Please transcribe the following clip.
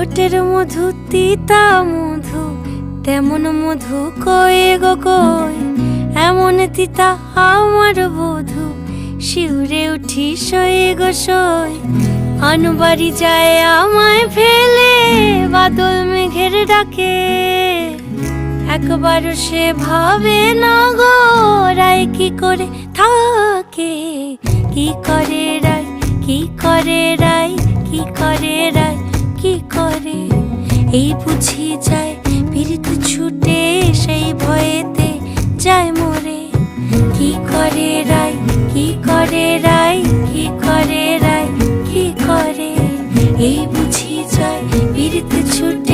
ঠোঁটের মধু তিতা মধু, তেমন মধু কয়ে গো কই, এমন তিতা আমার বধূ, শিউরে উঠি সয়ে গো সই। আনবাড়ি যায় আমায় ফেলে, বাদল মেঘের ডাকে, একবারও সে ভাবে না গো রায় কি করে থাকে। কি করে রায়, কি করে রায়, কি করে রায়, কি করে, এই বুঝি যায় পীড়িত ছুটে, সেই ভয়েতে যায় মরে। কি করে রায়, কি করে রায়, কি করে রায়, কি করে, এই বুঝি যায় পীড়িত ছুটে।